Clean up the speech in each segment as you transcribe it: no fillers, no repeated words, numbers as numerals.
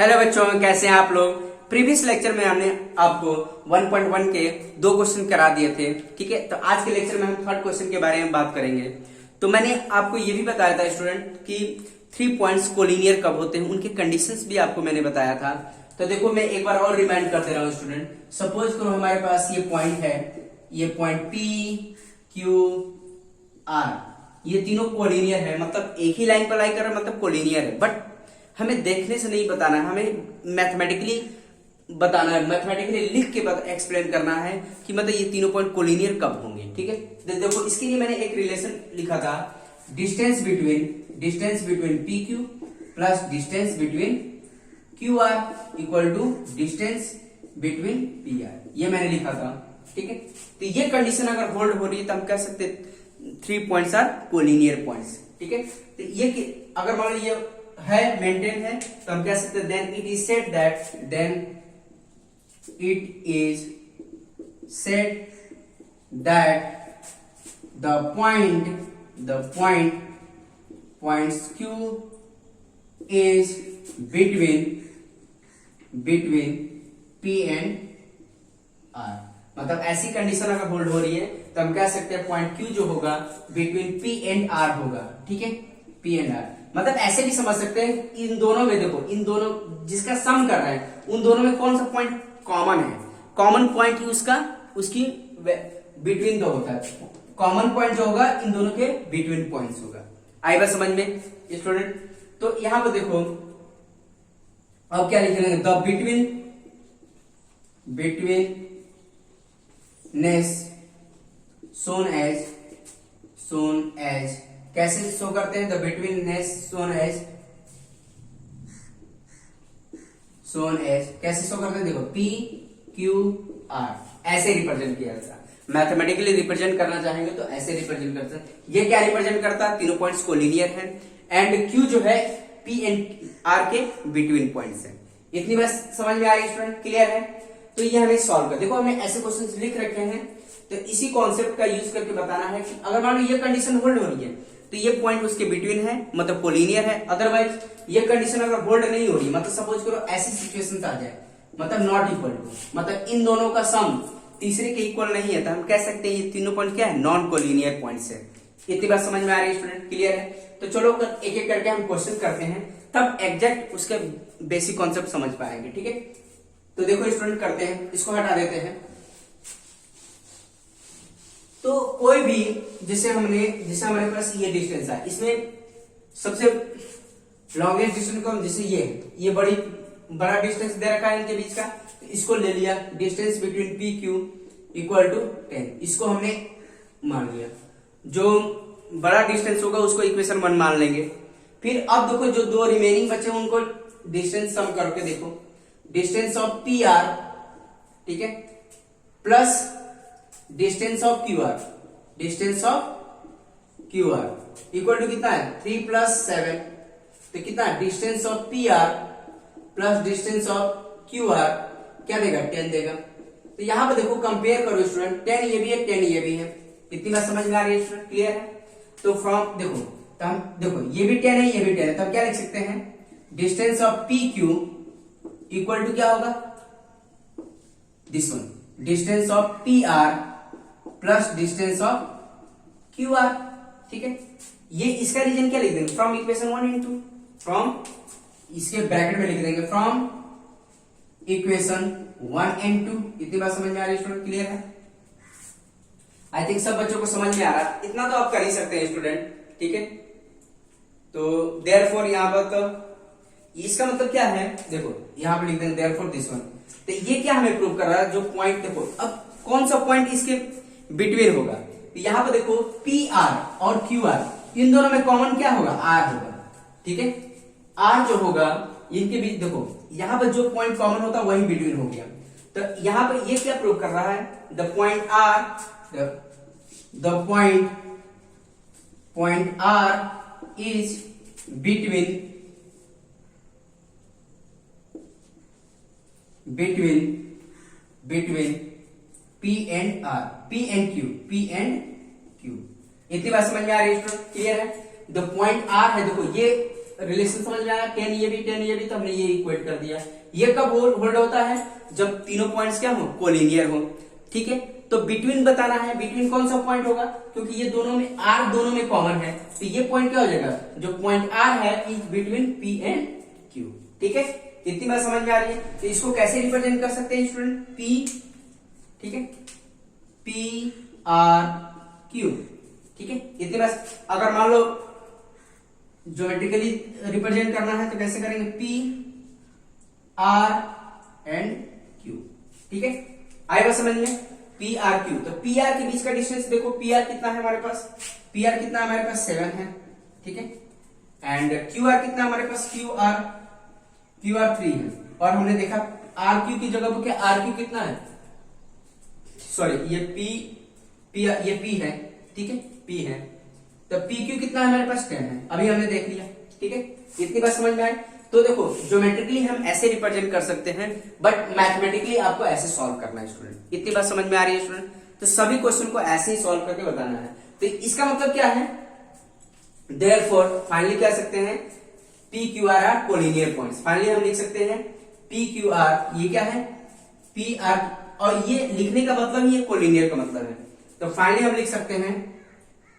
Hello बच्चों, कैसे हैं आप लोग। प्रीवियस लेक्चर में हमने आपको 1.1 के 2 क्वेश्चन करा दिए थे। ठीक है, तो आज के लेक्चर में हम थर्ड क्वेश्चन के बारे में बात करेंगे। तो मैंने आपको ये भी बताया था स्टूडेंट कि 3 पॉइंट्स कोलिनियर कब होते हैं, उनके कंडीशंस भी आपको मैंने बताया था। तो देखो मैं एक बार और रिमाइंड कर दे रहा हूँ स्टूडेंट। सपोज करो हमारे पास ये पॉइंट है, ये पॉइंट P Q R, ये तीनों कोलिनियर है, मतलब एक ही लाइन पर लाई कर रहा है, मतलब कोलिनियर है। बट हमें देखने से नहीं बताना है, हमें मैथमेटिकली बताना है, मैथमेटिकली लिख के एक्सप्लेन करना है कि मतलब ये तीनों पॉइंट कोलिनियर कब होंगे। ठीक है, देखो इसके लिए मैंने एक रिलेशन लिखा था, distance between P Q plus distance between Q R equal to distance between P R, ये मैंने लिखा था। ठीक है, तो ये कंडीशन अगर होल्ड हो रही है तो हम कह सकते 3 पॉइंट्स आर कोलिनियर पॉइंट्स। ठीक है, तो ये अगर मान लो ये है मेंटेन है तो हम कह सकते हैं then it is said that the points Q is between P and R। मतलब ऐसी कंडीशन अगर होल्ड हो रही है तो हम कह सकते हैं पॉइंट Q जो होगा बिटवीन P and R होगा। ठीक है, P and R मतलब ऐसे भी समझ सकते हैं, इन दोनों में देखो, इन दोनों जिसका सम कर रहा है उन दोनों में कौन सा पॉइंट कॉमन है, कॉमन पॉइंट ही उसकी बिटवीन दो होता है। कॉमन पॉइंट जो होगा इन दोनों के बिटवीन पॉइंट्स होगा। आई बात समझ में स्टूडेंट। तो यहां पर देखो अब क्या लिखेंगे, द बिटवीननेस सोन एज कैसे शो करते हैं, द बिटवीननेस सोन एज कैसे शो करते हैं, देखो P Q R ऐसे रिप्रेजेंट किया जाता है। मैथमेटिकली रिप्रेजेंट करना चाहेंगे तो ऐसे रिप्रेजेंट करते हैं। ये क्या रिप्रेजेंट करता है, तीनों पॉइंट्स कोलिनियर है एंड Q जो है P एंड R के बिटवीन पॉइंट्स है। इतनी बात समझ में आ रही है स्टूडेंट, क्लियर है। तो ये हमें सॉल्व कर, देखो हमने ऐसे क्वेश्चंस लिख रखे हैं तो इसी कॉन्सेप्ट का यूज करके बताना है कि अगर मान लो ये कंडीशन होल्ड हो रही है तो ये पॉइंट उसके बिटवीन है, मतलब कोलिनियर है। अदरवाइज ये कंडीशन अगर होल्ड नहीं हो रही, मतलब सपोज करो ऐसी सिचुएशन आ जाए, मतलब नॉट इक्वल टू, मतलब इन दोनों का सम तीसरे के इक्वल नहीं है, तो हम कह सकते हैं ये तीनों पॉइंट क्या है, नॉन कोलिनियर पॉइंट्स है। इतनी बात समझ में आ रही है स्टूडेंट, क्लियर है। तो चलो एक एक करके हम क्वेश्चन करते हैं, तब एग्जैक्ट उसके बेसिक कॉन्सेप्ट समझ पाएंगे। ठीक है, तो देखो स्टूडेंट करते हैं, इसको हटा देते हैं। तो कोई भी जैसे हमारे पास ये डिस्टेंस है, इसमें सबसे लॉन्गेस्ट डिस्टेंस को जैसे ये बड़ा डिस्टेंस दे रखा है इनके बीच का, तो इसको ले लिया, distance between P Q equal to 10, इसको हमने मान लिया। जो बड़ा डिस्टेंस होगा उसको इक्वेशन 1 मान लेंगे। फिर अब देखो जो दो रिमेनिंग बचे उनको डिस्टेंस सम करके देखो, डिस्टेंस ऑफ पी आर, ठीक है, plus distance of Q R, equal to कितना है 3 प्लस 7, तो कितना distance of P R plus distance of Q R क्या देगा, 10 देगा। तो यहां पर देखो कंपेयर करो स्टूडेंट, 10 ये भी है 10 ये भी है। इतनी बात समझ में आ रही है स्टूडेंट, क्लियर है। तो फ्रॉम देखो तो हम देखो ये भी 10 है ये भी 10 है, तो हम क्या लिख सकते हैं, distance of P Q equal to क्या होगा, this one, distance of P R plus distance of Q R. ठीक है, ये इसका रीजन क्या लिख देंगे, फ्रॉम इक्वेशन 1 एंड 2, फ्रॉम इसके ब्रैकेट में लिख देंगे फ्रॉम इक्वेशन 1 एंड 2। इतनी बात समझ में आ रही है स्टूडेंट, क्लियर है। आई थिंक सब बच्चों को समझ में आ रहा है, इतना तो आप कर ही सकते हैं स्टूडेंट। ठीक है, तो देयरफॉर यहां पर तो इसका मतलब क्या है, देखो यहां पर लिख देंगे देयरफॉर दिस वन। तो ये क्या हमें प्रूव कर रहा है, जो पॉइंट देखो अब कौन सा पॉइंट इसके बिटवीन होगा, तो यहां पर देखो पी आर और क्यू आर, इन दोनों में कॉमन क्या होगा, आर होगा। ठीक है, आर जो होगा इनके बीच देखो यहां पर जो पॉइंट कॉमन होता है वही बिटवीन हो गया। तो यहां पर ये क्या प्रूव कर रहा है, the point R is between P and R, P and Q। इतनी बात समझ में आ रही है, क्लियर है। द पॉइंट R है, देखो ये रिलेशन समझ में आया, 10 ये भी 10 ये भी, तो हमने ये इक्वेट कर दिया। ये कब होल्ड होता है, जब तीनों पॉइंट्स क्या हो, कोलिनियर हो। ठीक है, तो बिटवीन बताना है, बिटवीन कौन सा पॉइंट होगा, क्योंकि ये दोनों में आर दोनों में कॉमन है, तो ये पॉइंट क्या हो जाएगा, जो पॉइंट आर है is between P and Q. ठीक है, इतनी बात समझ में आ रही है। तो इसको कैसे रिप्रेजेंट कर सकते हैं स्टूडेंट, पी, ठीक है, पी आर क्यू। ठीक है, इतनी बात। अगर मान लो ज्योमेट्रिकली रिप्रेजेंट करना है तो कैसे करेंगे, पी आर एंड क्यू। ठीक है, आए बात समझ में, पी आर क्यू। तो पी आर के बीच का डिस्टेंस देखो, पी आर कितना है हमारे पास, पी आर कितना है हमारे पास 7 है। ठीक है, एंड क्यू आर कितना हमारे पास, क्यू आर 3 है। और हमने देखा आर क्यू की जगह पर क्या, आर क्यू कितना है, सॉरी ये ये पी है। ठीक है, पी है, तो पी क्यू कितना है हमारे पास 10 है, अभी हमने देख लिया। ठीक है, इतनी बात समझ में आए। तो देखो ज्योमेट्रिकली हम ऐसे रिप्रेजेंट कर सकते हैं, बट मैथमेटिकली आपको ऐसे सॉल्व करना है स्टूडेंट। इतनी बात समझ में आ रही है स्टूडेंट, तो सभी क्वेश्चन को ऐसे ही सॉल्व करके बताना है। तो इसका मतलब क्या है, देयरफॉर फाइनली कह सकते हैं P Q R are collinear points. Finally हम लिख सकते हैं पी क्यू आर, ये क्या है, पी आर, और ये लिखने का मतलब ही कोलिनियर का मतलब है। तो फाइनली हम लिख सकते हैं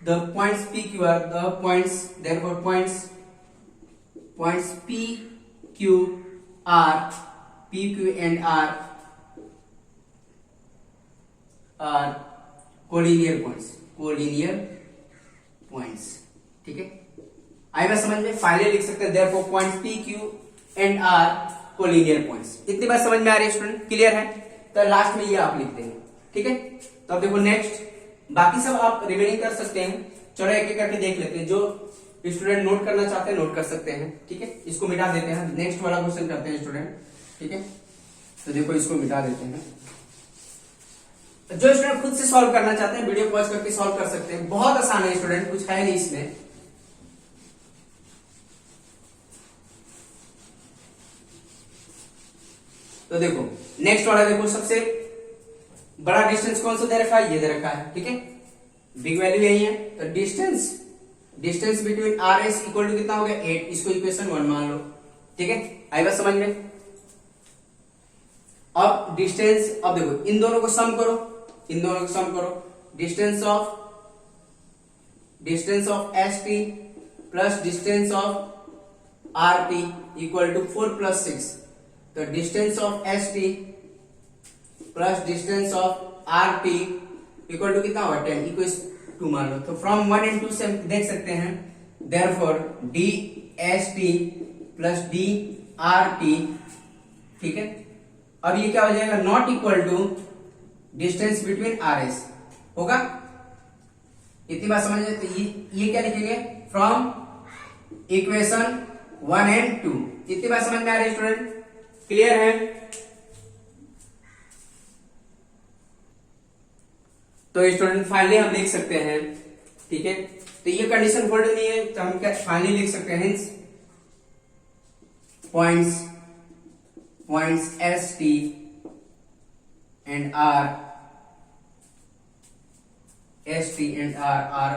the points P Q are, the points, therefore points P Q R, P Q and R are collinear points. ठीक है, आई बात समझ में। फाइनली लिख सकते हैं therefore points P Q and R collinear points. इतनी बात समझ में आ रही है स्टूडेंट, क्लियर है। तो लास्ट में ये आप लिख देंगे। ठीक है, तो अब देखो नेक्स्ट, बाकी सब आप रिमेनिंग कर सकते हैं। चलो एक एक करके देख लेते हैं, जो स्टूडेंट नोट करना चाहते हैं नोट कर सकते हैं। ठीक है, इसको मिटा देते हैं, नेक्स्ट वाला क्वेश्चन करते हैं स्टूडेंट। ठीक है, तो देखो इसको मिटा देते हैं। जो स्टूडेंट खुद से सॉल्व करना चाहते हैं वीडियो पॉज करके सॉल्व कर सकते हैं, बहुत आसान है स्टूडेंट, कुछ है नहीं इसमें। तो देखो नेक्स्ट वाला देखो, सबसे बड़ा डिस्टेंस कौन सा दे रखा है, ये दे रखा है। ठीक है, बिग वैल्यू यही है। तो distance between R S equal to कितना हो गया 8, इसको इक्वेशन 1 मान लो। ठीक है, आई बात समझ में। अब डिस्टेंस, अब देखो इन दोनों को सम करो, distance of S T plus distance of R T equal to 4 + 6। तो distance of S T plus distance of R T equal to कितना होगा 10, इक्वल 2 मान लो। तो फ्रॉम 1 and 2 से हम देख सकते हैं therefore D S T plus D R T. ठीक है, अब ये क्या हो जाएगा, not equal to distance between R S होगा। इतनी बात समझ में। तो ये क्या लिखेंगे, फ्रॉम इक्वेशन 1 and 2। इतनी बात समझ में आ रही है स्टूडेंट, क्लियर है। तो स्टूडेंट फाइनली हम लिख सकते हैं। ठीक है, तो ये कंडीशन होल्ड नहीं है, तो हम क्या फाइनली लिख सकते हैं, points S T and R are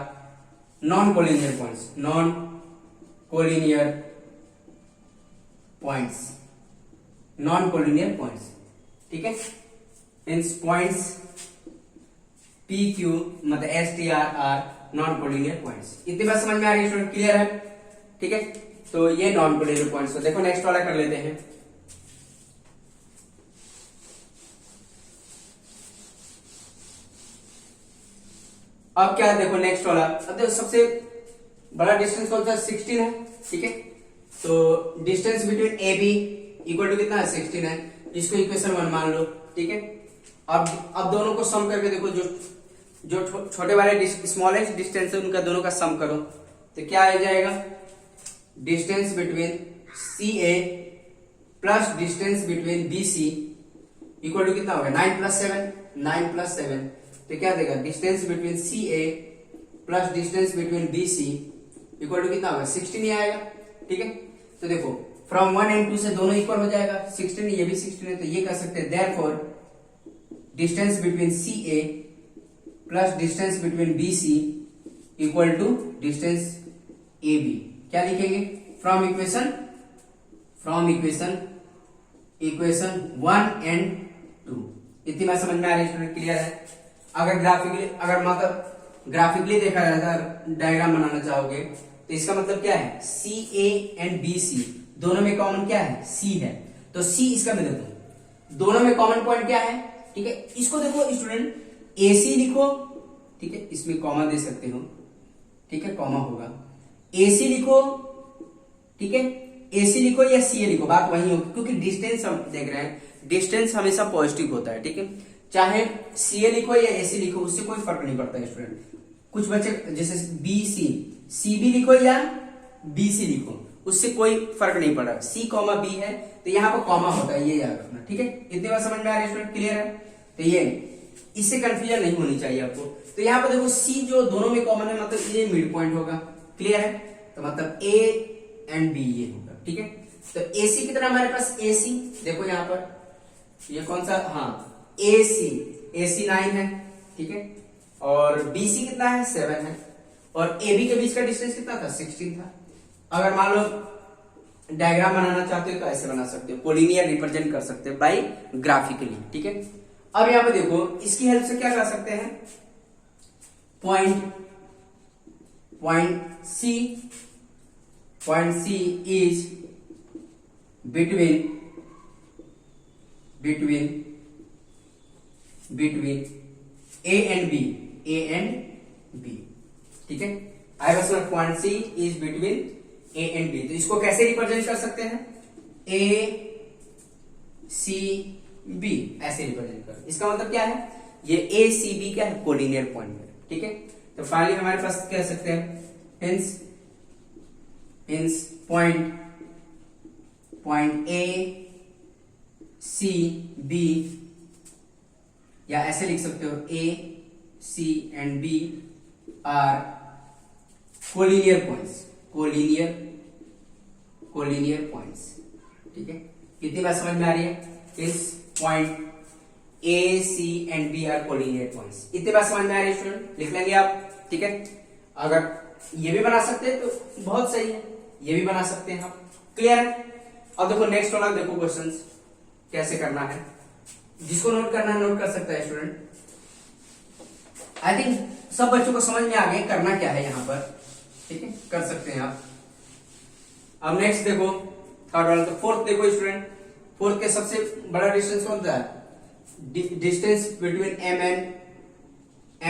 non collinear points. ठीक है, मीन्स पॉइंट्स पी क्यू मतलब S T R are non collinear points. इतनी बात समझ में आ रही है स्टूडेंट, क्लियर है। ठीक है, तो ये नॉन कोलिनियर पॉइंट्स। तो देखो नेक्स्ट वाला कर लेते हैं। अब क्या देखो नेक्स्ट वाला, अब देखो सबसे बड़ा डिस्टेंस कौन सा, 16 है। ठीक है, तो distance between A B equal to कितना है 16 है, इसको इक्वेशन 1 मान लो। ठीक है, अब दोनों को सम करके देखो, जो छोटे वाले स्मॉलेस्ट डिस्टेंस है उनका दोनों का सम करो, तो क्या आ जाएगा, distance between C A plus distance between B C equal to कितना होगा 9 + 7। तो क्या देगा, distance between C A plus distance between B C equal to कितना होगा 16 ही आएगा। ठीक है, तो देखो फ्रॉम 1 and 2 से दोनों इक्वल हो जाएगा, 16 ये भी 16 है, तो ये कह सकते हैं therefore distance between C A plus distance between B C equal to distance A B. क्या लिखेंगे, फ्रॉम इक्वेशन 1 एंड 2। इतनी बात समझ में आ रही है स्टूडेंट? क्लियर है? अगर मतलब ग्राफिकली देखा जाए, अगर डायग्राम बनाना चाहोगे तो इसका मतलब क्या है, सी ए एंड बी सी दोनों में कॉमन क्या है, सी है, तो सी इसका मैं देता हूं, दोनों में कॉमन पॉइंट क्या है, ठीक है। इसको देखो स्टूडेंट, ए सी लिखो, ठीक है, इसमें कॉमा दे सकते हो, ठीक है, कॉमा होगा, ए सी लिखो, ठीक है, ए सी लिखो या सी ए लिखो, बात वही होगी, क्योंकि डिस्टेंस हम देख रहे हैं, डिस्टेंस हमेशा पॉजिटिव होता है, ठीक है। चाहे सी ए लिखो या ए सी लिखो, उससे कोई फर्क नहीं पड़ता है स्टूडेंट। कुछ बच्चे जैसे बी सी बी लिखो या बी सी लिखो, उससे कोई फर्क नहीं पड़ा, सी कॉमा बी है तो यहाँ पर कॉमा होता है, ये याद रखना, ठीक है। इतनी बात समझ में आ रही है स्टूडेंट? क्लियर है? तो ये इससे कंफ्यूजन नहीं होनी चाहिए आपको। तो यहाँ पर देखो सी जो दोनों में कॉमन है, मतलब ये मिड पॉइंट होगा, क्लियर है? तो मतलब ए एंड बी ये होगा, ठीक है। तो ए सी कितना हमारे पास, ए सी देखो यहाँ पर ये कौन सा, हाँ ए सी 9 है, ठीक है, और बी सी कितना है, 7 है, और ए बी के बीच का डिस्टेंस कितना था, 16 था। अगर मान लो डायग्राम बनाना चाहते हो तो ऐसे बना सकते हो, कोलिनियर रिप्रेजेंट कर सकते हो बाय ग्राफिकली, ठीक है। अब यहां पे देखो, इसकी हेल्प से क्या कर सकते हैं, point C is between A and B, ठीक है। I was point C is between A and B, तो इसको कैसे रिप्रेजेंट कर सकते हैं, ए सी बी ऐसे रिप्रेजेंट कर। इसका मतलब क्या है, ये ए सी बी क्या है, कोलिनियर पॉइंट है, ठीक है। तो फाइनली हमारे पास कह सकते हैं hence point A C B, या ऐसे लिख सकते हो A C and B are collinear points, ठीक है। कितनी बात समझ में आ रही है, इस point A C and B are collinear points, इतनी बात समझ में आ रही है स्टूडेंट? लिख लेंगे आप, ठीक है। अगर ये भी बना सकते हैं तो बहुत सही है, ये भी बना सकते हैं आप, क्लियर है? अब देखो नेक्स्ट वाला देखो क्वेश्चंस कैसे करना है, जिसको नोट करना है नोट कर सकता है स्टूडेंट। आई थिंक सब बच्चों को समझ में आ गया करना क्या है यहाँ पर, ठीक है, कर सकते हैं आप। अब नेक्स्ट देखो थर्ड वाला, तो फोर्थ देखो स्टूडेंट, फोर्थ के सबसे बड़ा डिस्टेंस कौन सा है, डिस्टेंस बिटवीन एम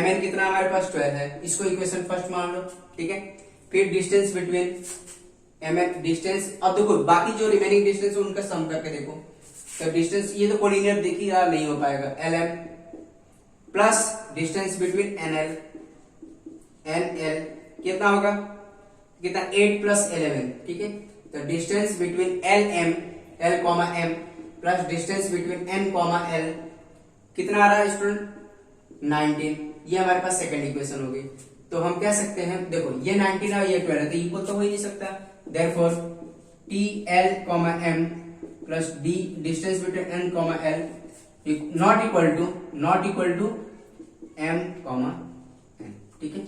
एन कितना हमारे पास 12 है, इसको इक्वेशन फर्स्ट मान लो, ठीक है। फिर distance between M N, distance, अब देखो बाकी जो रिमेनिंग डिस्टेंस है उनका सम करके देखो, तो डिस्टेंस ये तो कोलिनियर देखिए यार नहीं हो पाएगा, L M plus distance between N L कितना होगा, कितना 8 प्लस 11, ठीक है। तो distance between L comma M plus distance between N comma L कितना आ रहा है स्टूडेंट, 19। ये हमारे पास सेकंड इक्वेशन होगी। तो हम कह सकते हैं, देखो ये 19 है ये 12 है, तो इक्वल तो हो ही नहीं सकता, therefore T L comma M plus D distance between N comma L not equal to M comma N, ठीक है।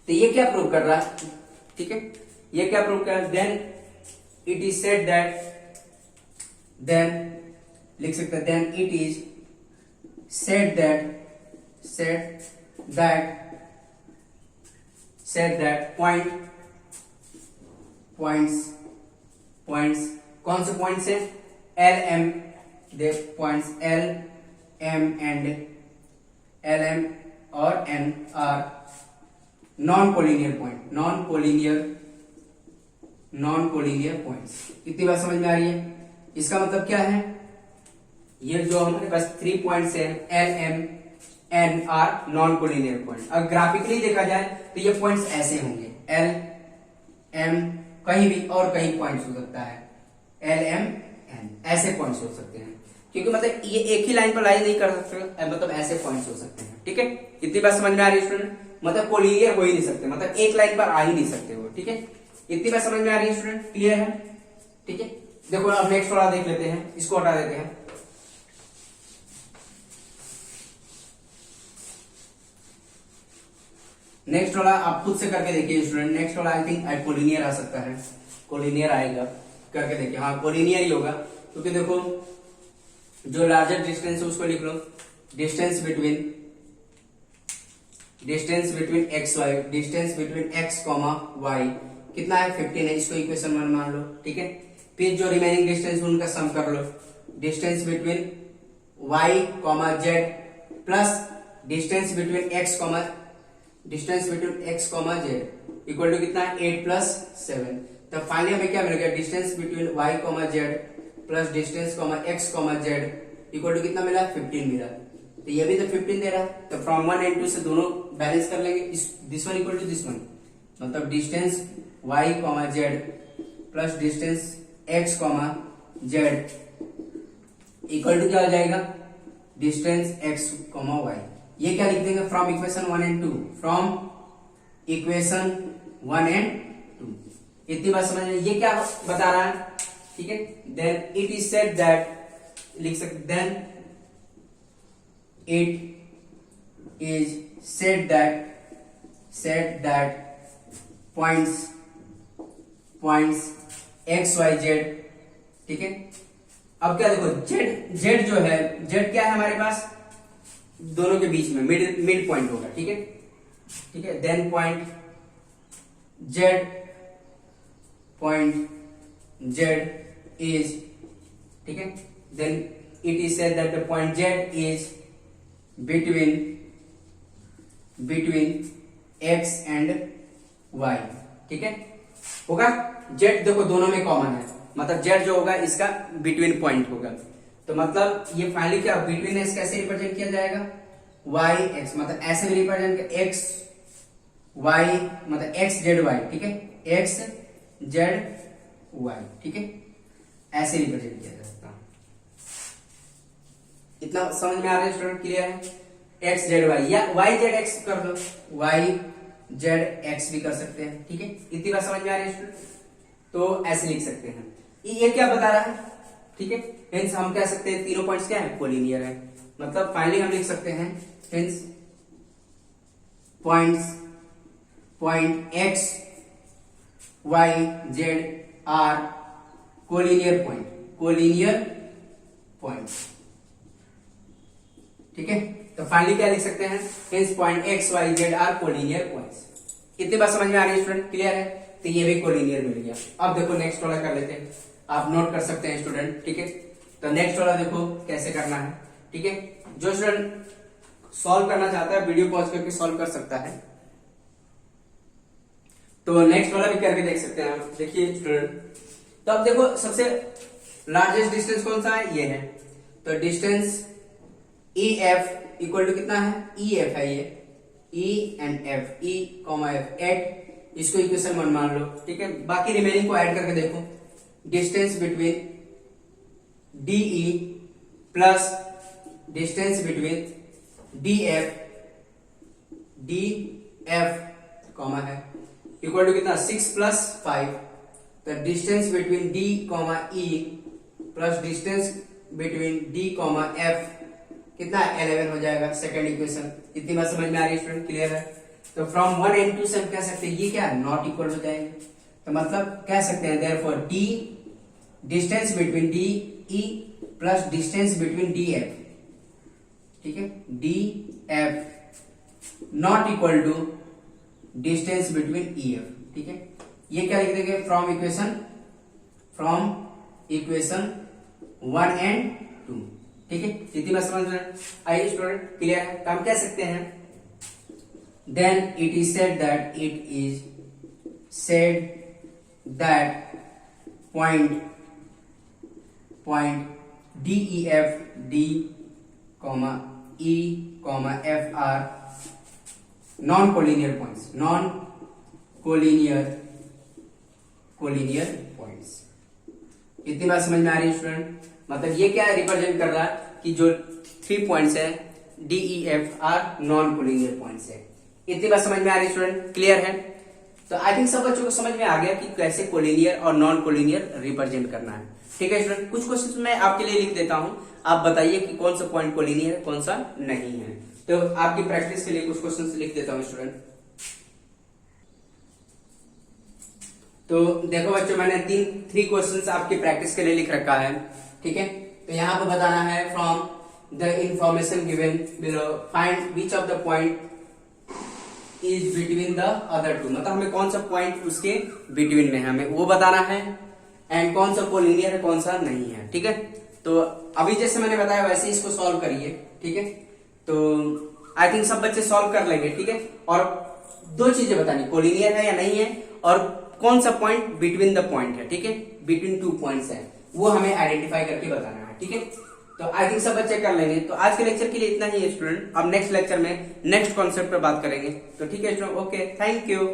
तो ये क्या प्रूव कर रहा है, ठीक है, ये क्या प्रूव कर रहा है, then it is said that, then लिख सकते हैं, then it is said that points कौन से पॉइंट्स है, L M, they points L M और N are non collinear points. इतनी बात समझ में आ रही है? इसका मतलब क्या है, ये जो हमारे पास 3 पॉइंट्स है L M N are non collinear point. अगर ग्राफिकली देखा जाए तो ये पॉइंट्स ऐसे होंगे, एल एम कहीं भी और कहीं पॉइंट्स हो सकता है, एल एम एन ऐसे पॉइंट्स हो सकते हैं, क्योंकि मतलब ये एक ही लाइन पर लाई नहीं कर सकते, मतलब ऐसे पॉइंट्स हो सकते हैं, ठीक है। इतनी बात समझ में आ रही है स्टूडेंट? मतलब कोलिनियर हो ही नहीं सकते, मतलब एक लाइन पर आ ही नहीं सकते वो, ठीक है। इतनी बात समझ में आ रही है स्टूडेंट? क्लियर है? ठीक है। देखो अब नेक्स्ट वाला देख लेते हैं, इसको हटा देते हैं। नेक्स्ट वाला आप खुद से करके देखिए स्टूडेंट। नेक्स्ट वाला आई थिंक कोलिनियर आ सकता है, कोलिनियर आएगा, करके देखिए। हाँ कोलिनियर ही होगा, क्योंकि देखो जो लार्जर डिस्टेंस है उसको लिख लो, distance between X Y, distance between X comma Y कितना है 15 है, इसको इक्वेशन 1 मान लो, ठीक है। फिर जो रिमेनिंग डिस्टेंस उनका सम कर लो, distance between Y comma Z plus distance between X comma Z equal to कितना है 8 प्लस 7। तब फाइनली हमें क्या मिलेगा, distance between Y comma Z plus distance comma X comma Z equal to कितना मिला 15 मिला। तो ये भी तो 15 दे रहा है, तो फ्रॉम 1 and 2 से दोनों बैलेंस कर लेंगे, this one equal to this one, मतलब distance Y comma Z plus distance X comma Z equal to क्या हो जाएगा, डिस्टेंस एक्स कॉमा वाई। ये क्या लिख देंगे, from equation 1 and 2, from equation 1 and 2। इतनी बात समझ में, ये क्या बता रहा है, ठीक है। Then it is said that, लिख सकते, then it is said that points x y z, ठीक है। अब क्या देखो z जो है, z क्या है हमारे पास, दोनों के बीच में मिड पॉइंट होगा, ठीक है, ठीक है। देन पॉइंट z is, ठीक है। Then it is said that the point z is between x and y, ठीक है। होगा z देखो दोनों में कॉमन है, मतलब z जो होगा इसका बिटवीन पॉइंट होगा, तो मतलब ये फाइनली क्या बिटवीन x कैसे रिप्रेजेंट किया जाएगा, y x, मतलब ऐसे भी रिप्रेजेंट x y, मतलब x z y, ठीक है, x z y, ठीक है, ऐसे रिप्रेजेंट किया जा सकता है। इतना समझ में आ रहा है स्टूडेंट, क्लियर है। एक्स जेड वाई या वाई जेड एक्स कर लो, वाई जेड एक्स भी कर सकते हैं, ठीक है। इतनी बात समझ में आ रही है स्टूडेंट, तो ऐसे लिख सकते हैं। ये क्या बता रहा है, ठीक है। हेंस हम कह सकते हैं तीनों पॉइंट्स क्या है, कोलिनियर है, मतलब फाइनली हम लिख सकते हैं hence point X Y Z are collinear point, ठीक है। तो फाइनली क्या लिख सकते हैं, hence point X Y Z are collinear points. इतनी बात समझ में आ रही है स्टूडेंट, क्लियर है। तो ये भी कोलिनियर मिल गया। अब देखो नेक्स्ट वाला कर लेते हैं, आप नोट कर सकते हैं स्टूडेंट, ठीक है। तो नेक्स्ट वाला देखो कैसे करना है, ठीक है। जो स्टूडेंट सॉल्व करना चाहता है वीडियो पॉज करके सॉल्व कर सकता है, तो नेक्स्ट वाला भी करके देख सकते हैं आप। देखिए स्टूडेंट, तो अब देखो सबसे लार्जेस्ट डिस्टेंस कौन सा है, ये है। तो distance E F equal to कितना है, ई एफ है, ये E and F, E comma F eight, इसको इक्वेशन 1 मान लो, ठीक है। बाकी रिमेनिंग को ऐड करके देखो, distance between D E plus distance between D F comma है इक्वल टू कितना 6 प्लस 5। तो distance between D comma E plus distance between D comma F कितना 11 हो जाएगा, सेकंड इक्वेशन। इतनी बात समझ में आ रही है स्टूडेंट, क्लियर है। तो फ्रॉम 1 and 2 से हम कह सकते हैं ये क्या नॉट इक्वल हो जाएंगे, तो मतलब कह सकते हैं therefore D distance between D E plus distance between D F, ठीक है, D F not equal to distance between E F, ठीक है। ये क्या लिख देंगे, फ्रॉम इक्वेशन 1 and 2, ठीक है। इतनी बात समझ रहे हैं, आइए स्टूडेंट, क्लियर है। तो हम कह सकते हैं then it is said that point D E F D comma E comma F are non collinear points. इतनी बात समझ में आ रही है स्टूडेंट, मतलब ये क्या रिप्रेजेंट कर रहा है कि जो 3 पॉइंट्स है D E F are non collinear points है। इतनी बात समझ में आ रही है स्टूडेंट, क्लियर है। तो आई थिंक सब बच्चों को समझ में आ गया कि कैसे कोलिनियर और नॉन कोलिनियर रिप्रेजेंट करना है, ठीक है स्टूडेंट। कुछ क्वेश्चन मैं आपके लिए लिख देता हूं, आप बताइए कि कौन सा पॉइंट कोलिनियर है कौन सा नहीं है। तो आपकी प्रैक्टिस के लिए कुछ क्वेश्चन लिख देता हूं स्टूडेंट। तो देखो बच्चों, मैंने थ्री क्वेश्चंस आपकी प्रैक्टिस के लिए लिख रखा है, ठीक है। तो यहाँ पे बताना है from the information given below find which of the point is between the other two, मतलब हमें कौन सा पॉइंट उसके बिटवीन में है हमें वो बताना है, एंड कौन सा कोलिनियर है कौन सा नहीं है, ठीक है। तो अभी जैसे मैंने बताया वैसे इसको सॉल्व करिए, ठीक है। तो आई थिंक सब बच्चे सॉल्व कर लेंगे, ठीक है। और दो चीजें बतानी, कोलिनियर है या नहीं है, और कौन सा पॉइंट बिटवीन द पॉइंट है, ठीक है, बिटवीन टू पॉइंट्स है, वो हमें आइडेंटिफाई करके बताना है, ठीक है। तो आई थिंक सब बच्चे कर लेंगे। तो आज के लेक्चर के लिए इतना ही है स्टूडेंट, अब नेक्स्ट लेक्चर में नेक्स्ट कॉन्सेप्ट पर बात करेंगे। तो ठीक है स्टूडेंट, ओके, थैंक यू।